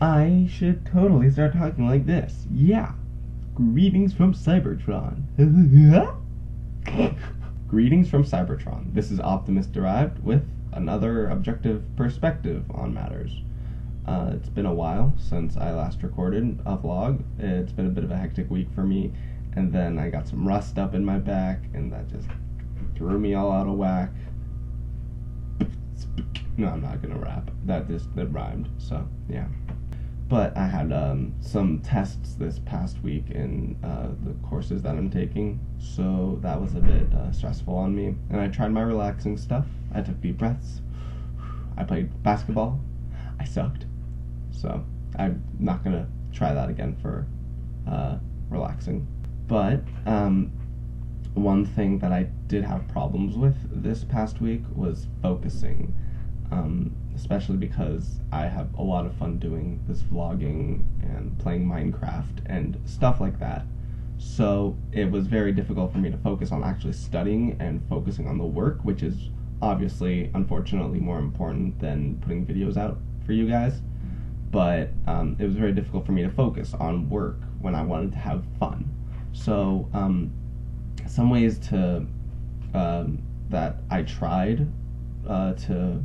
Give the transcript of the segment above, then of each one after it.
I should totally start talking like this. Yeah. Greetings from Cybertron. Greetings from Cybertron. This is OptimusDerived with another objective perspective on matters. It's been a while since I last recorded a vlog. It's been a bit of a hectic week for me, and then I got some rust up in my back, and that just threw me all out of whack. No, I'm not gonna rap. That rhymed, so yeah. But I had some tests this past week in the courses that I'm taking, so that was a bit stressful on me. And I tried my relaxing stuff. I took deep breaths. I played basketball. I sucked. So I'm not gonna try that again for relaxing. But one thing that I did have problems with this past week was focusing. Especially because I have a lot of fun doing this vlogging and playing Minecraft and stuff like that. So it was very difficult for me to focus on actually studying and focusing on the work, which is obviously, unfortunately, more important than putting videos out for you guys. But it was very difficult for me to focus on work when I wanted to have fun. So some ways to that I tried to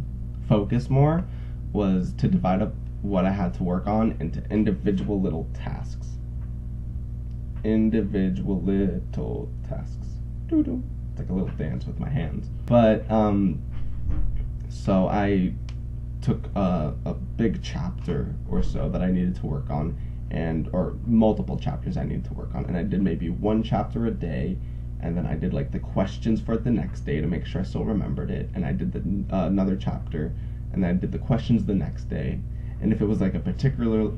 focus more was to divide up what I had to work on into individual little tasks. Individual little tasks. Doo-doo. It's like a little dance with my hands. But so I took a big chapter or so that I needed to work on, or multiple chapters I needed to work on, and I did maybe one chapter a day. And then I did like the questions for it the next day to make sure I still remembered it. And I did another chapter, and then I did the questions the next day. And if it was like a particularly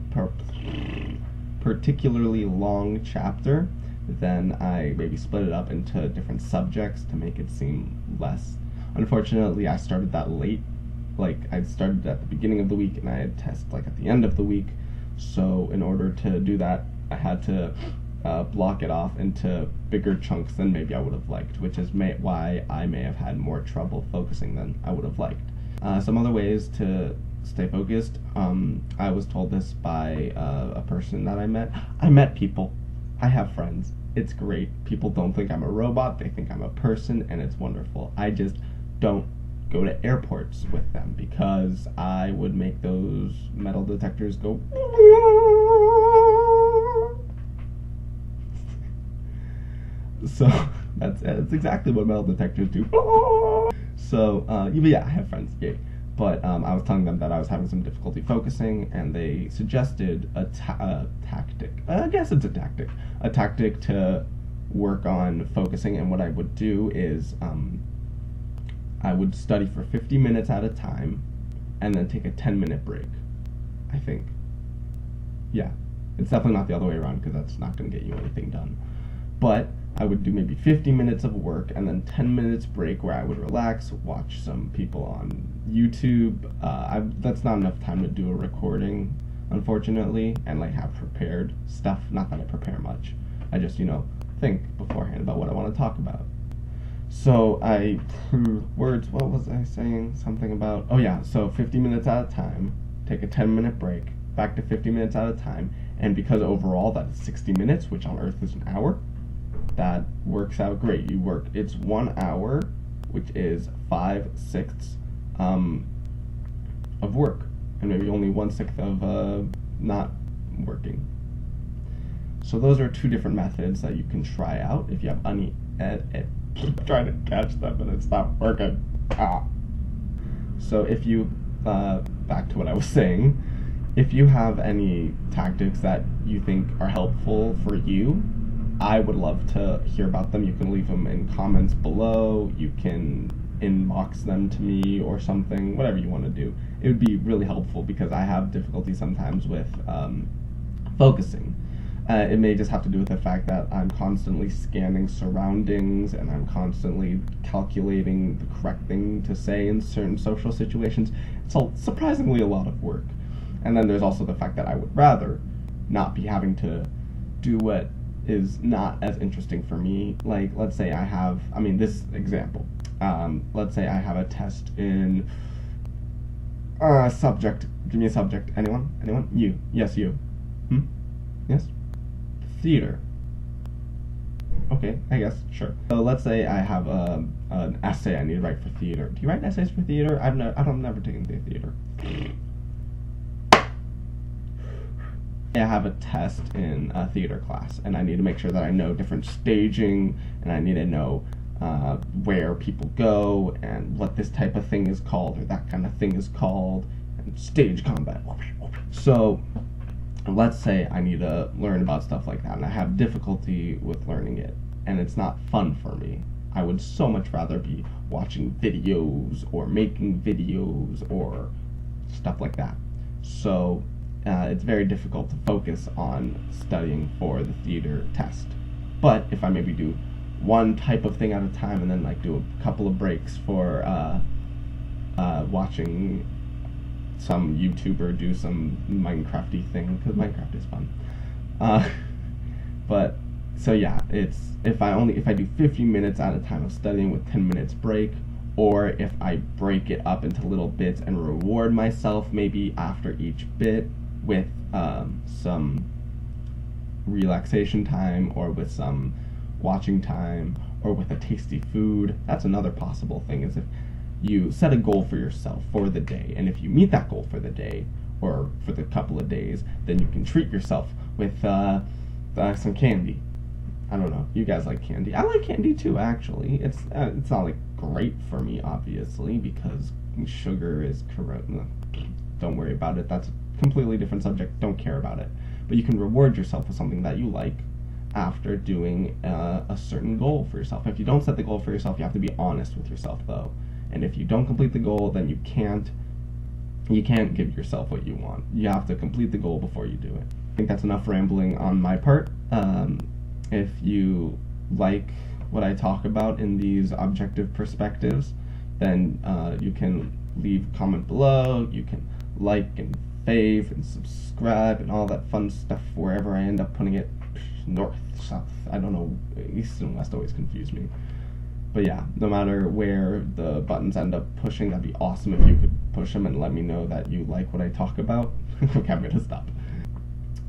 long chapter, then I maybe split it up into different subjects to make it seem less. Unfortunately, I started that late. Like I started at the beginning of the week, and I had tests like at the end of the week. So in order to do that, I had to block it off into bigger chunks than maybe I would have liked, which is why I may have had more trouble focusing than I would have liked. Some other ways to stay focused, I was told this by a person that I met. I met people. I have friends. It's great. People don't think I'm a robot. They think I'm a person, and it's wonderful. I just don't go to airports with them because I would make those metal detectors go. So that's exactly what metal detectors do. So yeah, I have friends, yay. But I was telling them that I was having some difficulty focusing, and they suggested a tactic. I guess it's a tactic to work on focusing. And what I would do is I would study for 50 minutes at a time, and then take a 10-minute break. I think. Yeah, it's definitely not the other way around because that's not going to get you anything done. But I would do maybe 50 minutes of work and then 10 minutes break where I would relax, watch some people on YouTube. That's not enough time to do a recording, unfortunately, and like have prepared stuff. Not that I prepare much. I just, think beforehand about what I want to talk about. So what was I saying? Something about, so 50 minutes at a time, take a 10-minute break, back to 50 minutes at a time, and because overall that is 60 minutes, which on Earth is an hour, that works out great. It's 1 hour, which is 5/6 of work, and maybe only 1/6 of not working. So those are two different methods that you can try out if you have any. Trying to catch that, but it's not working. So if you back to what I was saying, if you have any tactics that you think are helpful for you, I would love to hear about them. You can leave them in comments below. You can inbox them to me or something, whatever you want to do. It would be really helpful because I have difficulty sometimes with focusing. It may just have to do with the fact that I'm constantly scanning surroundings and I'm constantly calculating the correct thing to say in certain social situations. It's surprisingly a lot of work. And then there's also the fact that I would rather not be having to do what is not as interesting for me. Like, let's say I have, this example, let's say I have a test in Subject. Give me a subject. Anyone? Anyone? You. Yes, you. Yes? Theater. Okay, I guess. Sure. So let's say I have an essay I need to write for theater. Do you write essays for theater? I've never taken theater. I have a test in a theater class, and I need to make sure that I know different staging, and I need to know where people go, and what this type of thing is called, or that kind of thing is called, and stage combat. So, let's say I need to learn about stuff like that, and I have difficulty with learning it, and it's not fun for me. I would so much rather be watching videos, or making videos, or stuff like that. So, it's very difficult to focus on studying for the theater test. But if I maybe do one type of thing at a time and then like do a couple of breaks for watching some YouTuber do some Minecrafty thing, because Minecraft is fun. But so yeah, it's if I do 50 minutes at a time of studying with 10 minutes break, or if I break it up into little bits and reward myself maybe after each bit with some relaxation time, or with some watching time, or with a tasty food. That's another possible thing, is if you set a goal for yourself for the day, and if you meet that goal for the day, or for the couple of days, then you can treat yourself with some candy. I don't know, you guys like candy. I like candy too, actually. It's not like great for me, obviously, because sugar is correct. Don't worry about it. That's a completely different subject. Don't care about it. But you can reward yourself with something that you like after doing a certain goal for yourself. If you don't set the goal for yourself, you have to be honest with yourself, though. And if you don't complete the goal, then you can't give yourself what you want. You have to complete the goal before you do it. I think that's enough rambling on my part. If you like what I talk about in these objective perspectives, then you can leave a comment below. You can like and fave and subscribe and all that fun stuff wherever I end up putting it. North, south, I don't know, east and west always confuse me. But yeah, no matter where the buttons end up pushing, that'd be awesome if you could push them and let me know that you like what I talk about. Okay, I'm gonna stop.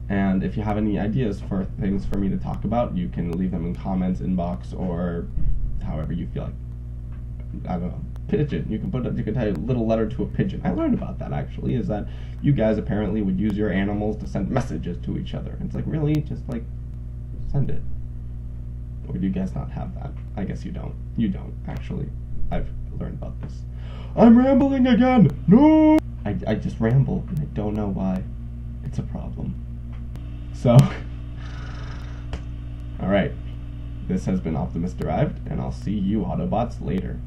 And if you have any ideas for things for me to talk about, you can leave them in comments, inbox, or however you feel like. I don't know. Pigeon. You can type a little letter to a pigeon. I learned about that, actually, is that you guys apparently would use your animals to send messages to each other. It's like, really? Just like send it. Or do you guys not have that? I guess you don't. You don't, actually. I've learned about this. I'm rambling again! No! I just ramble, and I don't know why. It's a problem. So, alright. This has been OptimusDerived, and I'll see you Autobots later.